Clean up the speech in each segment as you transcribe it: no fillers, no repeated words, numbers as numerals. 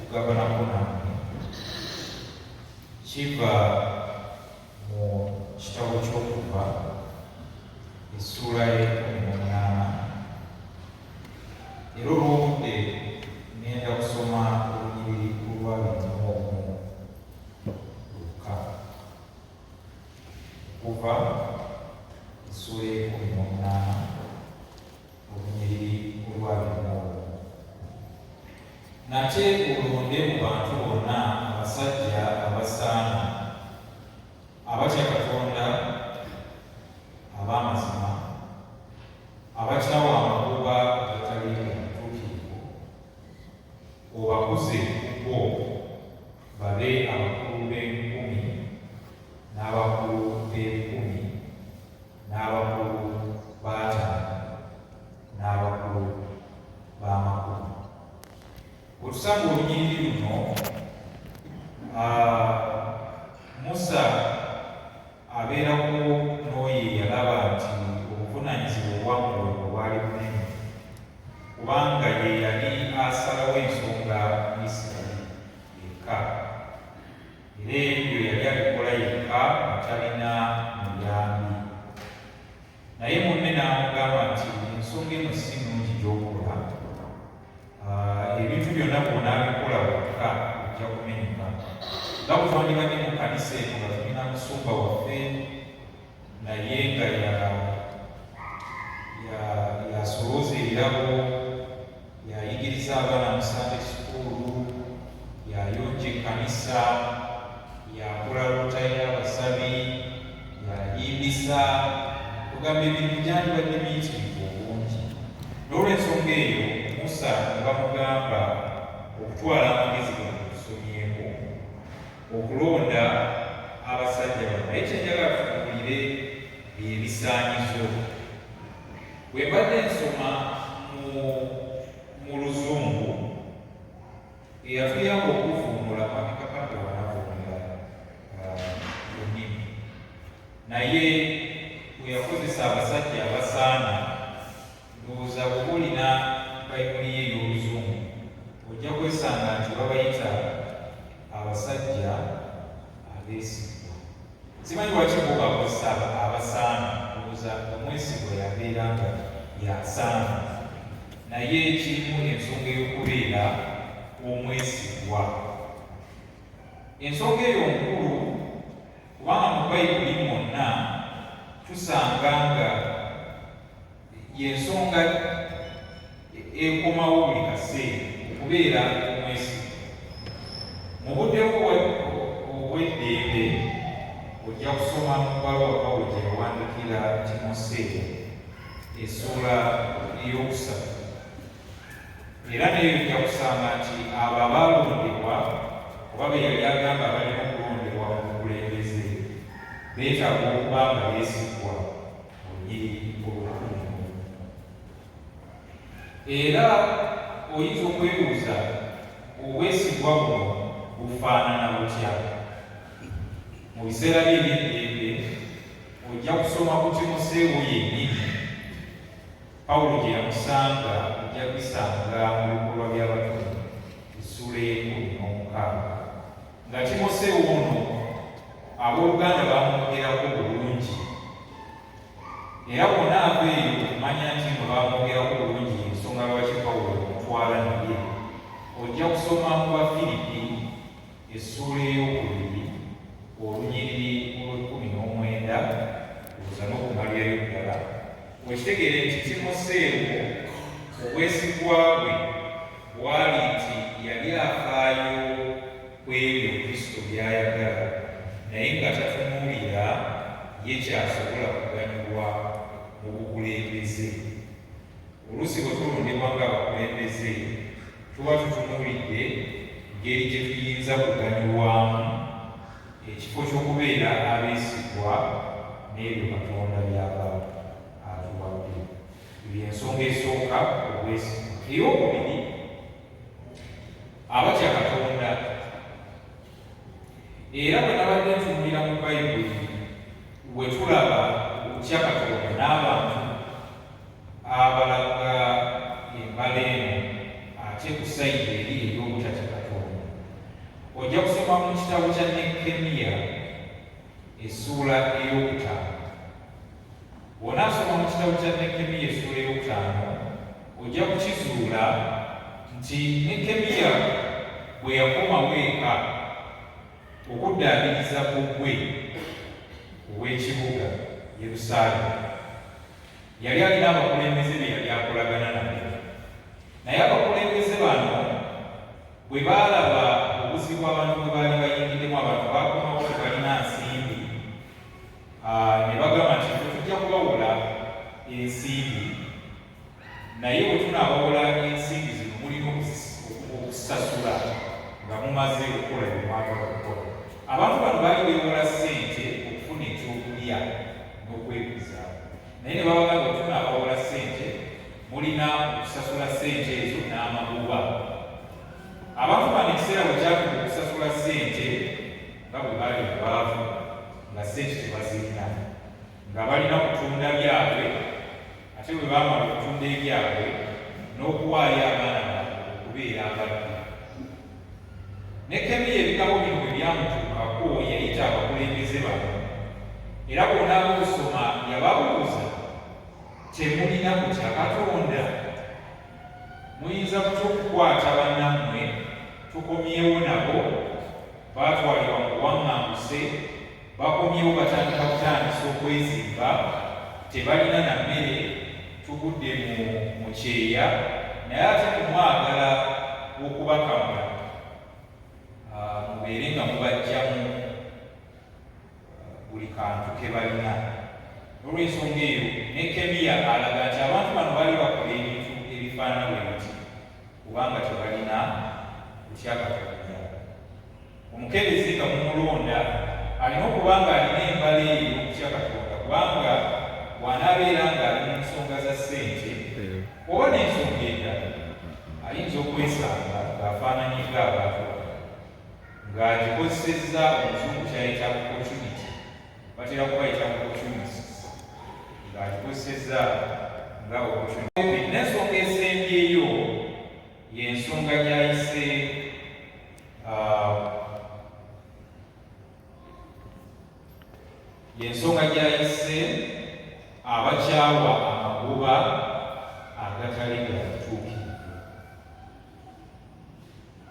tugabanako namwe kiva mu kitabo ky'Okuva essula y'e18 era olw'obudde ngenda kusoma olunyiriri lwa 21 Luka. Okuva essula y'e18 olunyiriri lwa 21. Nate olonde mu bantu bonna abasajja abasaana abatya Katonda ab'amazima abatyawa amagoba agatali gatuukirivu, obakuze ku bo babe abakulu b'enkumi n'abakulu b'ebikumi n'abakulu b'ataano n'abakulu b'amakumi. Otusanga olunyiriri luno, Musa abeerako n'oyo yalaba nti obuvunaanyizibwa obwamuwe obwali bunene, kubanga ye yali asalawo ensonga mu Isirayiri yekka, era ebyo yali abikola yekka nga talina muyambi. Naye munne n'amugamba nti ensonga eno si nnungi gy'okola, ebintu byonna bw'onaabikola wekka ojja kumenyeka. Nga bwe twandibadde mu kkanisa eno nga tulina musumba waffe naye nga yasolooza ebirabo, yayigiriza abaana mu Sunday school, yayonja ekkanisa, yakola lota y'abasabi, yayimbisa, kugamba ebintu byandibadde biyitirivu obungi. N'olw'ensonga eyo Musa ne bamugamba okutwala amagezi gano tusomyeko, okulonda abasajja bano. Naye kyenjagala tutunuulire by'ebisaanyizo. Bwe mbadde nsoma mu Luzungu, eyatuyamba okuvumbula Mwamikakande wanavumula ennimi, naye bwe yakozesa abasajja abasaana, ndowooza bw'oba olina Bayibuli ye ey'Oluzungu ojja kwesanga nti babayita abasajja abeesigwa. Simanyi lwaki bo bakozesa abasaana, ndowooza omwesigwa yabeera nga yasaana, naye kirimu ensonga y'okubeera omwesigwa. Ensonga eyo nkulu, kubanga mu Bayibuli mwonna tusanga nga y'ensonga ekomawo buli kaseera okubeera omwesigwa. Mu budde obw'eddembe ojja kusoma mu bbaluwa Pawulo gye yawandikira Timoseewo essula ey'okusatu, era naye ojja kusanga nti abo abaalondebwa oba be yali agamba balina okulondebwa mu bukulembeze beetaaga okuba nga beesigwa mu nnyiriri olukulu. Era oyinza okwebuuza obwesigwa buno bufaanana butya? Mu biseera bye eby'eddembe ojja kusoma ku Timoseewo yennyini, Pawulo gye yamusanga ojja kubisanga mu bikolwa by'Abatume essula y'e16, nga Timoseewo ono abooluganda baamwogerako bulungi, era bonna ava eyo okumanya nti no baamwogerako bulungi ensonga lwaki Pawulo omutwala naye. Ojja kusoma mu Bafiripi essula ey'okubiri olunyiriri olw'19 okuza n'okumalirayo ddala, wekitegeere nti Timoseewo obwesigwa bwe bwali nti yali afaayo ku ebyo Kristo by'ayagala, naye nga tatunuulira ye kyasobola kuganyulwa mu bukulembeze. Oluusi bwe tulondebwa ng'abakulembeze tuba tutunuulidde ngeri gye tuyinza kuganyulwamu ekifo ky'okubeera abeesigwa n'ebyo Katonda by'aba atuwadde. Y'ensonga esooka, obwesigwa. Ey'okubiri, abatya Katonda. Era bwe nabadde ntunuulira mu Bayibuli, we tulaba okutya Katonda n'abantu abalaga embala eno ate ku sayidi eri ey'obutatya Katonda. kitabo kya Nekkemiya essuula ey'okutaano. Bw'onaasoma mu kitabo kya Nekkemiya essuula ey'okutaano ojja kukizuula nti Nekkemiya bwe yakomawo eka okuddaabiriza bbugwe ow'ekibuga Yerusaalemi, yali alina abakulembeze be yali akolagana nabo, naye abakulembeze bano bwe baalaba obuzibu abantu bwe baali bayingiddemu, abantu baakomawo tebalina nsimbi, ne bagamba nti tujja kubawola ensimbi, naye bwe tunaabawola ensimbi zino mulina okusasula nga mumaze okukola bye mwagala okukola. Abantu bano baali beewola ssente okufuna ekyokulya n'okwekuza, naye ne babagamba bwe tunaabawola ssente mulina okusasula ssente ezo n'amagoba. Abantu bano ekiseera bwe kyatuka okusasula ssente nga bwe baali abaavu, nga ssente tebazirina, nga balina kutunda byabwe, ate bwe baamala okutunda ebyabwe n'okuwaayo abaana baabwe okubeera abaddu. Nekkemiya ebitabo bino bwe byamutuukako yayita abakulembeze bano, era bonna ab'okusoma yababuuza, temulina kutya Katonda? Muyinza kutya okukwata bannammwe tukomyewo nabo, baatwalibwa mu buwaŋŋanguse, bakomyewo batandika kutandisa okwezimba, tebalina na mmere, tugudde mu kyeya, naye ate temwagala okubakamula mubeere nga mubajjamu buli kantu ke balina. Olw'ensonga eyo Nekkemiya alaga nti abantu bano baali bakola ebintu ebifaanana bwe biti kubanga tebalina kutya Katonda. Omukebezi nga mumulonda alina okuba nga alina embala eyo y'okutya Katonda, kubanga bw'anaabeera ng'ali mu nsonga za ssente oba n'ensonga endala ayinza okwesanga ng'afaananyizza abantu ng'agikozesezza omuzungu kyayita opportunity, batera kubayita opportunities, ng'agikozesezza nga opportunity. N'ensonga esembyeyo y'ensonga gy'ayise abakyawa amagoba agatali ga butuukirivu.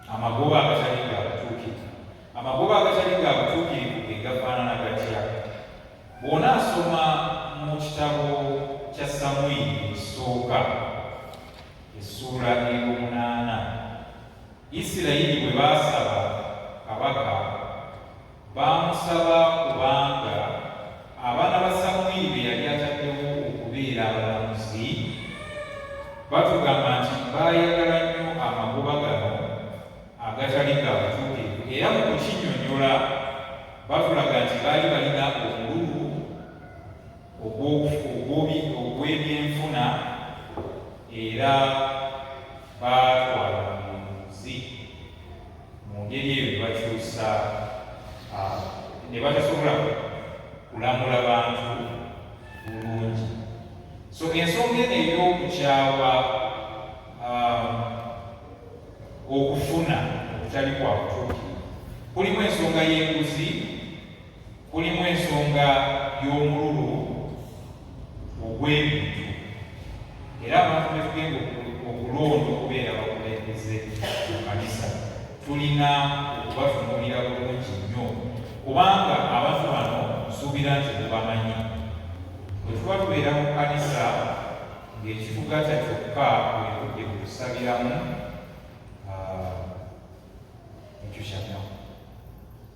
Amagoba agatali ga butuukirivu. Amagoba agatali ga butuukirivu ge gafaanana gatya? Bw'onaasoma mu kitabo kya Samwiri ekisooka essuula ey'omunaana, Isirayiri bwe baasaba kabaka baamusaba kubanga abaana ba Samwiri be yali ataddewo okubeera abalamuzi, batugamba nti baayagala nnyo amagoba gano agatali ga butuukirivu, era mu kukinnyonnyola batulaga nti baali balina omululu ogw'ebyenfuna era baatwala omuzi. Mu ngeri eyo ne bakyusa ne batasobola kulamula bantu bulungi. So ensonga eno ey'okukyawa okufuna okutali kwa butuukirivu, kulimu ensonga y'enguzi, kulimu ensonga y'omululu ogw'ebintu, era abantu be tugenda okulonda okubeera abakulembeze mu kanisa tulina okubatunuulira bulungi nnyo, kubanga abantu bano nsuubira nti mubamanyi. Bwe tuba tubeera mu kanisa ng'ekitugatta kyokka bwekudde kutusabiramu ekyo kyamyaku,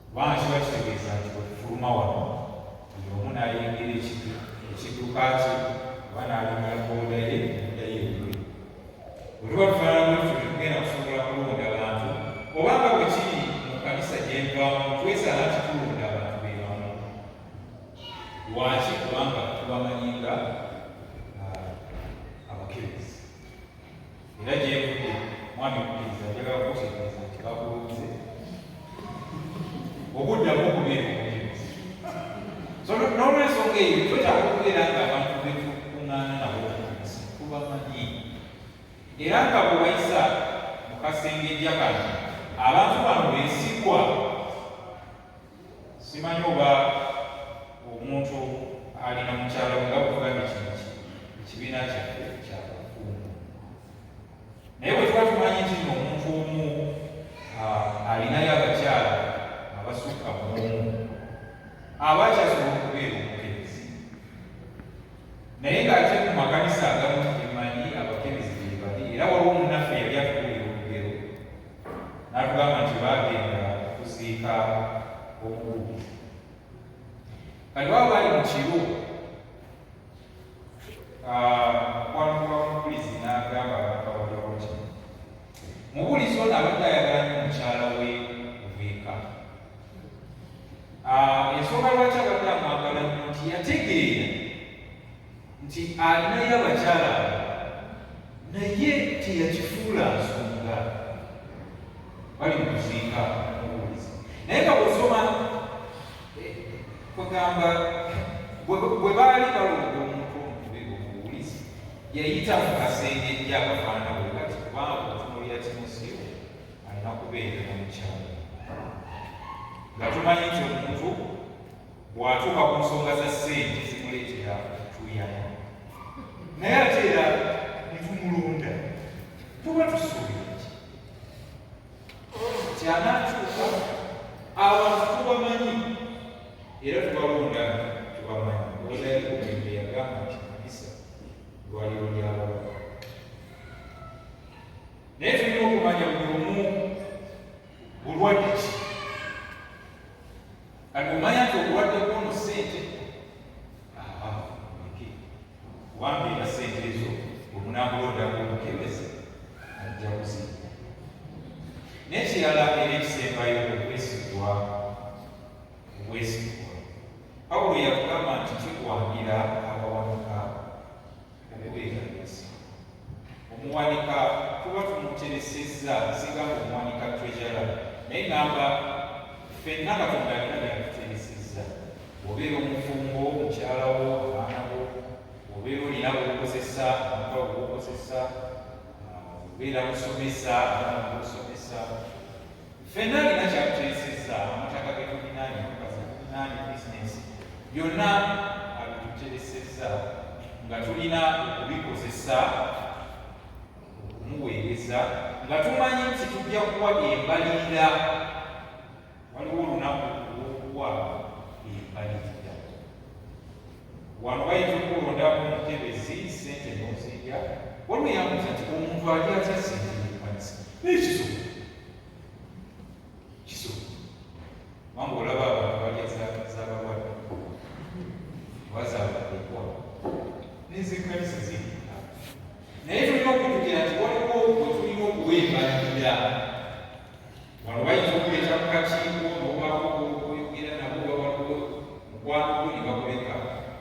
kubanga kiba kitegeeza nti bwe tufuluma wano buli omu n'ayingira ekidduka kye oba n'alinnya booda ye eddayo ebwe. Bwe tuba tufaanana bwe tutyo tugenda kusobola kulonda abantu, obanga bwe kiri mu kanisa gye nvamu twesaana nti tulonda abantu be bamu. Lwaki? Kubanga tubamanyinga abakebezi. Era gyevudde mwami mukiriza njagala kukutegeeza nti babuuze okuddamu okubeera omukebezi. So n'olw'ensonga eyo twetaaga okubeera nga abantu be tukuŋŋaana nabo tubamanyi, era nga bwe bayisa mu kasengejja kano abantu bano beesigwa simanyi oba omuntu alina mukyala we nga bwetugambye kino ekibiina kyaffe kyabafumbo naye bwe tuba tumanyi nti omuntu omu alinayo abakyala abasukka muomu aba akyasobola okubeera omukebezi naye ng'ate mu makanisa agamu emanyi abakebezi be bali era waliwo munnaffe yali atubuulira olugero n'atugamba nti baagenda okuziika omugugu kati baba bali mu kiro kwanuka omubulizi n'agamba abantu abaliwo ki mubulizi ono abadde ayagala nnyo mukyala we obuika ensonga lwaki abadde amwagala nnyo nti yategeera nti alinayo abakyala naye teyakifuula nsonga bali mu kuziika omubulizi naye nga bw'osoma kugamba bwe baali balonda omuntu omubulizi yayita mu kasenge akafaanana bwe kati kubanga otunuulira Timoseewo alina kubeera omukyala nga tumanyi nti omuntu bw'atuuka ku nsonga za ssente zimuleetera tuyana naye ate era netumulonda tuba tusuubira ki nti anaatuuka abantu tubamanyi era tubalonda tubamanyi ozaali omwembe yagamba nti kanisa lwaliro ly'abalala naye tulina okumanya buli omu bulwadde ki kati omanya nti obulwadde bwono ssente wambeera ssente ezo omunamulondako omukebezi ajja kuziika n'ekirala era ekisembayo okwesigwa obwesigwa Pawulo yakugamba nti kikwanira abawanika okubeeragasa omuwanika tuba tumuteresezza sigamba omuwanika twejala naye ngamba ffenna Katonda alina byatuteresezza obeera omufumbo mukyalawo abaana bo obeera olina bwokozesa amakula bwokozesa obeera musomesa abaana bosomesa ffenna alina kyakuteresezza amataka getulinaani tukazetulinaani bizinesi byonna abituteresezza nga tulina okubikozesa okumuweereza nga tumanyi nti tujja kuwa embalirira waliwo olunaku olw'okuwa embalirira wano bayita okulondamu omukebezi ssente n'ozirya waliwo yambuza nti omuntu ali atya ssente yekanisa naye kisobola wanga olaba abantu balya z'abalwadde wazaabadekwa n'ezenkanisa zirina naye tulina okujjukira nti waliwo bwe tulina okuwa embalirira wano bayinza okuleeta mu kakiiko n'obaako oyogera nabo waliwo mukwano gwo ne bakuleka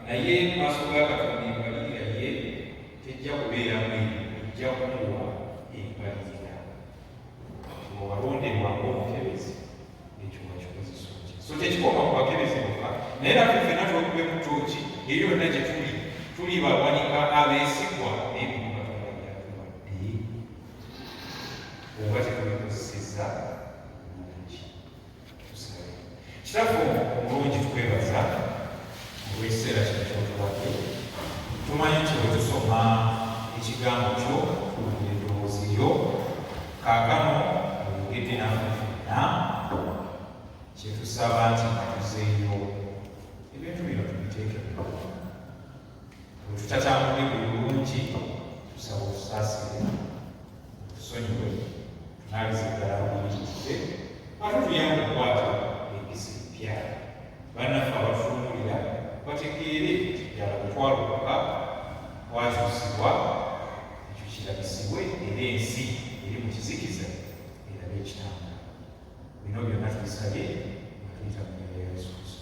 naye mu maaso ga Katonda embalirira ye tejja kubeeramu eyo ejja kumuwa embalirira owalonderwa ng'omukebezi ekyo wakikozesa otya so tekikoma ku bakebezi bokka naye naffe ffenna twekube mu ttooki eri yonna gye tuli bawanika abeesigwa n'ebintu Katonda byatuwadde oba tetubikozesezza bulungi tusabe kitaffe omulungi tukwebaza olw'ekiseera kino kyotuwadde tumanyi nti bwe tusoma ekigambo kyo tuwulira eddoboozi lyo kaakano oyogedde naffe ffenna kyetusaba nti tuzeeyo ebintu bino tubiteekeko bwe tutatambudde bulungi tusaba otusaasire tusonyiwe tunaalize ddala bulungi ate tuyambe okukwata empisa empya bannaffe abatufunuulira bategeere ddala bwe twalokoka twakyusibwa ekyo kirabisibwe era ensi eri mu kizikiza erabe ekitanga bino byonna tubisabye nga tuyita mu nnyumba ya Yesu Kristo.